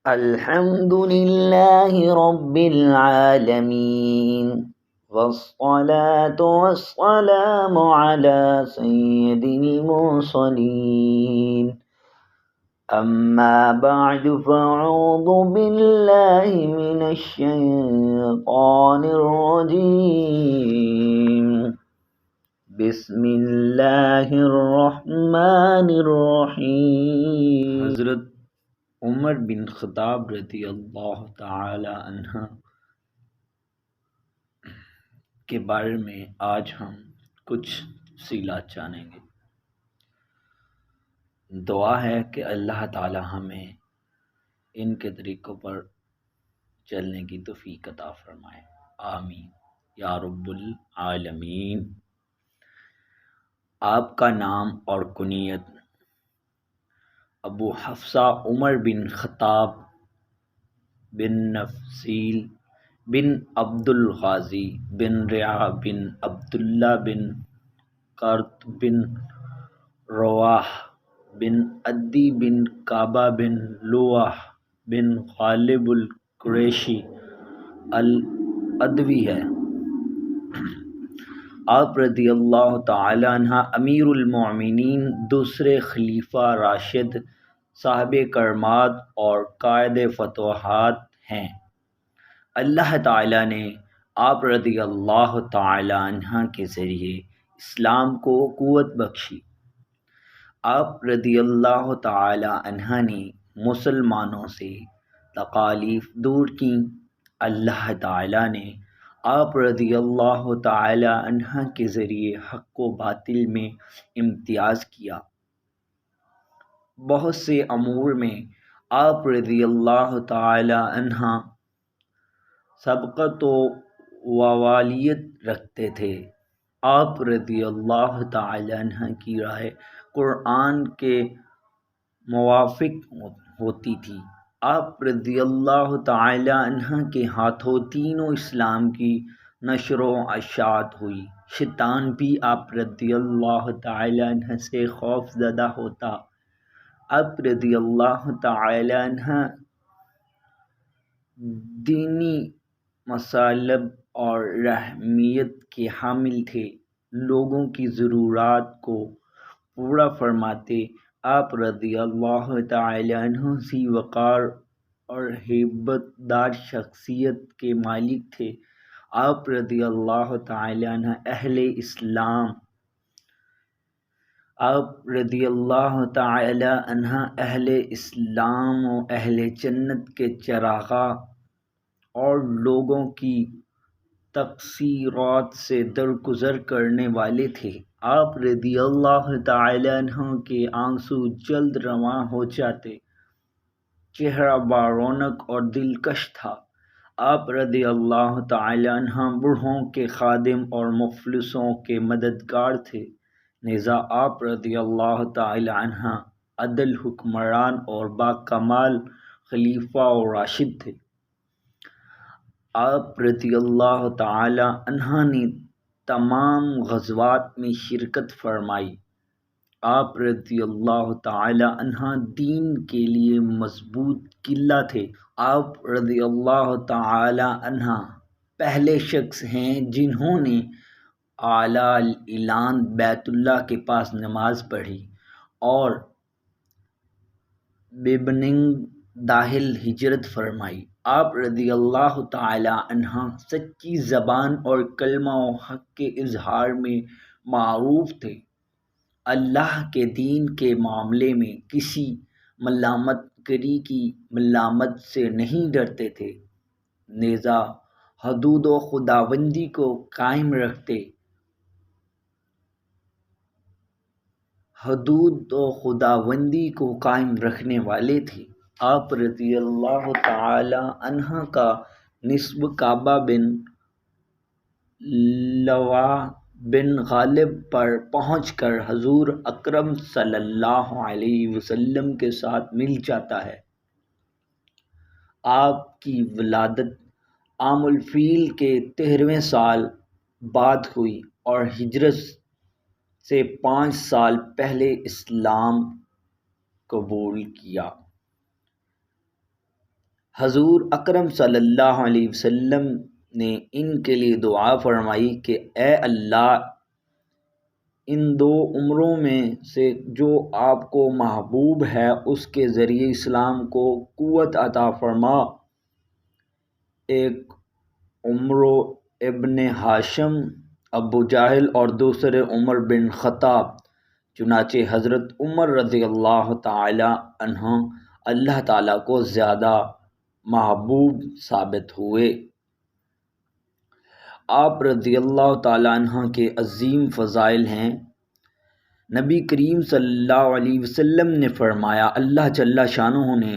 الحمد لله رب العالمين والصلاة والسلام على سيد المرسلين أما بعد فأعوذ بالله من الشيطان الرجيم بسم اللہ الرحمن الرحیم۔ حضرت عمر بن خطاب رضی اللہ تعالی عنہ کے بارے میں آج ہم کچھ تفصیلات جانیں گے۔ دعا ہے کہ اللہ تعالی ہمیں ان کے طریقوں پر چلنے کی توفیق عطا فرمائے، آمین یا رب العالمین۔ آپ کا نام اور کنیت؟ ابو حفصہ عمر بن خطاب بن نفسیل بن عبد الغازی بن رعا بن عبداللہ بن قرط بن رواح بن عدی بن کعبہ بن لواح بن غالب القریشی العدوی ہے۔ آپ رضی اللہ تعالی عنہ امیر المومنین، دوسرے خلیفہ راشد، صاحب کرامات اور قائد فتوحات ہیں۔ اللہ تعالی نے آپ رضی اللہ تعالی عنہ کے ذریعے اسلام کو قوت بخشی۔ آپ رضی اللہ تعالی عنہ نے مسلمانوں سے تکالیف دور کیں۔ اللہ تعالی نے آپ رضی اللہ تعالی عنہ کے ذریعے حق و باطل میں امتیاز کیا۔ بہت سے امور میں آپ رضی اللہ تعالی عنہ سبقت و والیت رکھتے تھے۔ آپ رضی اللہ تعالی عنہ کی رائے قرآن کے موافق ہوتی تھی۔ آپ رضی اللہ تعالی عنہ کے ہاتھوں دین و اسلام کی نشر و اشاعت ہوئی۔ شیطان بھی آپ رضی اللہ تعالی عنہ سے خوف زدہ ہوتا۔ آپ رضی اللہ تعالی عنہ دینی مطالب اور رحمیت کے حامل تھے، لوگوں کی ضرورات کو پورا فرماتے۔ آپ رضی اللہ تعالی عنہ ذی وقار اور ہیبت دار شخصیت کے مالک تھے۔ آپ رضی اللہ تعالی عنہ اہل اسلام و اہل جنت کے چراغاں اور لوگوں کی تقصیرات سے درگزر کرنے والے تھے۔ آپ رضی اللہ تعالی عنہ کے آنسو جلد رواں ہو جاتے، چہرہ بارونق اور دلکش تھا۔ آپ رضی اللہ تعالی عنہ بوڑھوں کے خادم اور مفلسوں کے مددگار تھے۔ لذا آپ رضی اللہ تعالی عنہ عادل حکمران اور باکمال خلیفہ و راشد تھے۔ آپ رضی اللہ تعالی عنہ نے تمام غزوات میں شرکت فرمائی۔ آپ رضی اللہ تعالی عنہ دین کے لیے مضبوط قلعہ تھے۔ آپ رضی اللہ تعالی عنہ پہلے شخص ہیں جنہوں نے اعلی الاعلان بیت اللہ کے پاس نماز پڑھی اور ببنگ داخل ہجرت فرمائی۔ آپ رضی اللہ تعالی عنہ سچی زبان اور کلمہ و حق کے اظہار میں معروف تھے۔ اللہ کے دین کے معاملے میں کسی ملامت گری کی ملامت سے نہیں ڈرتے تھے، لذا حدود و خداوندی کو قائم رکھنے والے تھے۔ آپ رضی اللہ تعالی عنہ کا نسب کعبہ بن لواح بن غالب پر پہنچ کر حضور اکرم صلی اللہ علیہ وسلم کے ساتھ مل جاتا ہے۔ آپ کی ولادت عام الفیل کے 13ویں سال بعد ہوئی اور ہجرت سے 5 سال پہلے اسلام قبول کیا۔ حضور اکرم صلی اللہ علیہ وسلم نے ان کے لیے دعا فرمائی کہ اے اللہ، ان دو عمروں میں سے جو آپ کو محبوب ہے اس کے ذریعے اسلام کو قوت عطا فرما۔ ایک عمر ابن ہاشم ابو جہل اور دوسرے عمر بن خطاب۔ چنانچہ حضرت عمر رضی اللہ تعالی عنہ اللہ تعالیٰ کو زیادہ محبوب ثابت ہوئے۔ آپ رضی اللہ تعالیٰ عنہ کے عظیم فضائل ہیں۔ نبی کریم صلی اللہ علیہ وسلم نے فرمایا، اللہ جل شانہ نے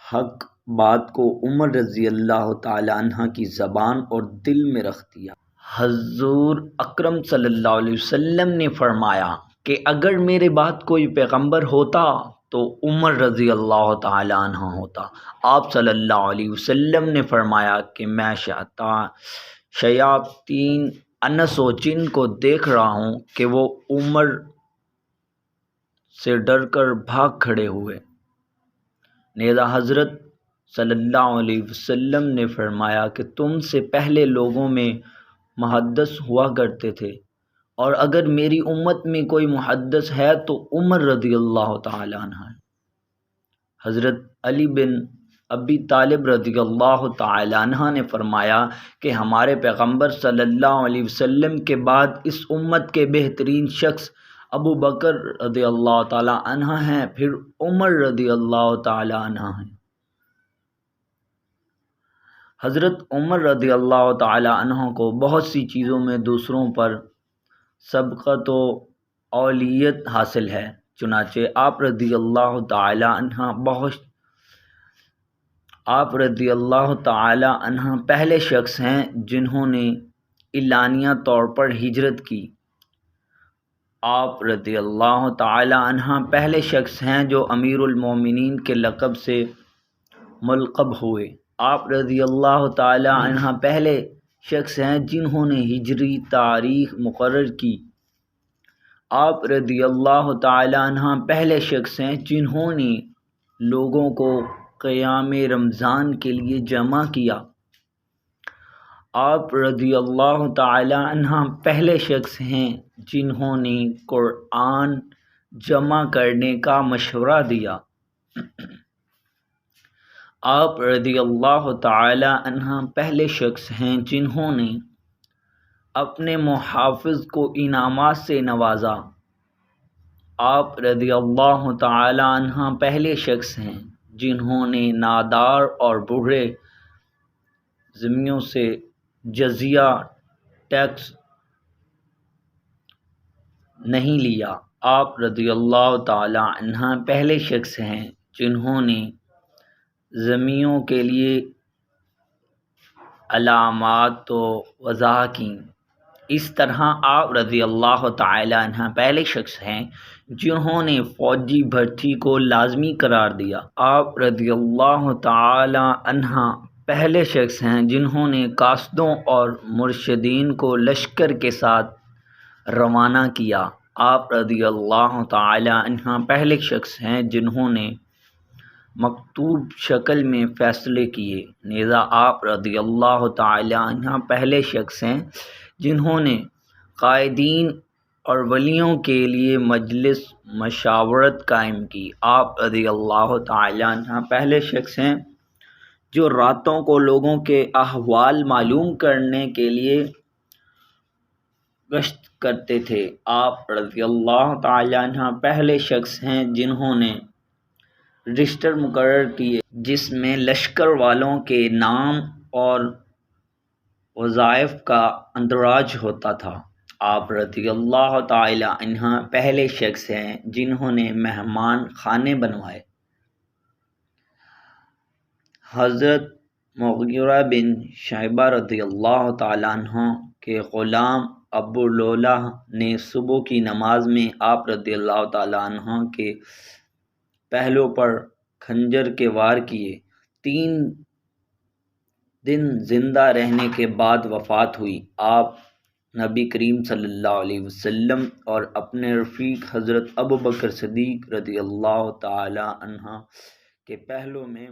حق بات کو عمر رضی اللہ تعالیٰ عنہ کی زبان اور دل میں رکھ دیا۔ حضور اکرم صلی اللہ علیہ وسلم نے فرمایا کہ اگر میرے بعد کوئی پیغمبر ہوتا تو عمر رضی اللہ تعالیٰ عنہ ہوتا۔ آپ صلی اللہ علیہ وسلم نے فرمایا کہ میں شیاطین انس و جن کو دیکھ رہا ہوں کہ وہ عمر سے ڈر کر بھاگ کھڑے ہوئے۔ نیز حضرت صلی اللہ علیہ وسلم نے فرمایا کہ تم سے پہلے لوگوں میں محدث ہوا کرتے تھے، اور اگر میری امت میں کوئی محدث ہے تو عمر رضی اللہ تعالیٰ عنہ ہے۔ حضرت علی بن ابی طالب رضی اللہ تعالیٰ عنہ نے فرمایا کہ ہمارے پیغمبر صلی اللہ علیہ وسلم کے بعد اس امت کے بہترین شخص ابو بکر رضی اللہ تعالیٰ عنہ ہیں، پھر عمر رضی اللہ تعالیٰ عنہ ہیں۔ حضرت عمر رضی اللہ تعالیٰ عنہ کو بہت سی چیزوں میں دوسروں پر سبقت و اولیت حاصل ہے، چنانچہ آپ رضی اللہ تعالی عنہ پہلے شخص ہیں جنہوں نے اعلانیہ طور پر ہجرت کی۔ آپ رضی اللہ تعالی عنہ پہلے شخص ہیں جو امیر المومنین کے لقب سے ملقب ہوئے۔ آپ رضی اللہ تعالی عنہ پہلے شخص ہیں جنہوں نے ہجری تاریخ مقرر کی۔ آپ رضی اللہ تعالی عنہ پہلے شخص ہیں جنہوں نے لوگوں کو قیام رمضان کے لیے جمع کیا۔ آپ رضی اللہ تعالی عنہ پہلے شخص ہیں جنہوں نے قرآن جمع کرنے کا مشورہ دیا۔ آپ رضی اللہ تعالی عنہ پہلے شخص ہیں جنہوں نے اپنے محافظ کو انعامات سے نوازا۔ آپ رضی اللہ تعالی عنہ پہلے شخص ہیں جنہوں نے نادار اور بوڑھے ذمیوں سے جزیہ ٹیکس نہیں لیا۔ آپ رضی اللہ تعالی عنہ پہلے شخص ہیں جنہوں نے ذمیوں کے لیے علامات وضع کیں۔ اس طرح آپ رضی اللہ تعالی عنہ پہلے شخص ہیں جنہوں نے فوجی بھرتی کو لازمی قرار دیا۔ آپ رضی اللہ تعالی عنہ پہلے شخص ہیں جنہوں نے قاصدوں اور مرشدین کو لشکر کے ساتھ روانہ کیا۔ آپ رضی اللہ تعالی عنہ پہلے شخص ہیں جنہوں نے مکتوب شکل میں فیصلے کیے۔ نیز آپ رضی اللہ تعالی عنہ پہلے شخص ہیں جنہوں نے قائدین اور ولیوں کے لیے مجلس مشاورت قائم کی۔ آپ رضی اللہ تعالی عنہ پہلے شخص ہیں جو راتوں کو لوگوں کے احوال معلوم کرنے کے لیے گشت کرتے تھے۔ آپ رضی اللہ تعالی عنہ پہلے شخص ہیں جنہوں نے رجسٹر مقرر کیے جس میں لشکر والوں کے نام اور وظائف کا اندراج ہوتا تھا۔ آپ رضی اللہ تعالی عنہ پہلے شخص ہیں جنہوں نے مہمان خانے بنوائے۔ حضرت مغیرہ بن شعبہ رضی اللہ تعالی عنہ کے غلام ابو لولہ نے صبح کی نماز میں آپ رضی اللہ تعالی عنہ کے پہلو پر خنجر کے وار کیے۔ 3 دن زندہ رہنے کے بعد وفات ہوئی۔ آپ نبی کریم صلی اللہ علیہ وسلم اور اپنے رفیق حضرت ابوبکر صدیق رضی اللہ تعالی عنہ کے پہلو میں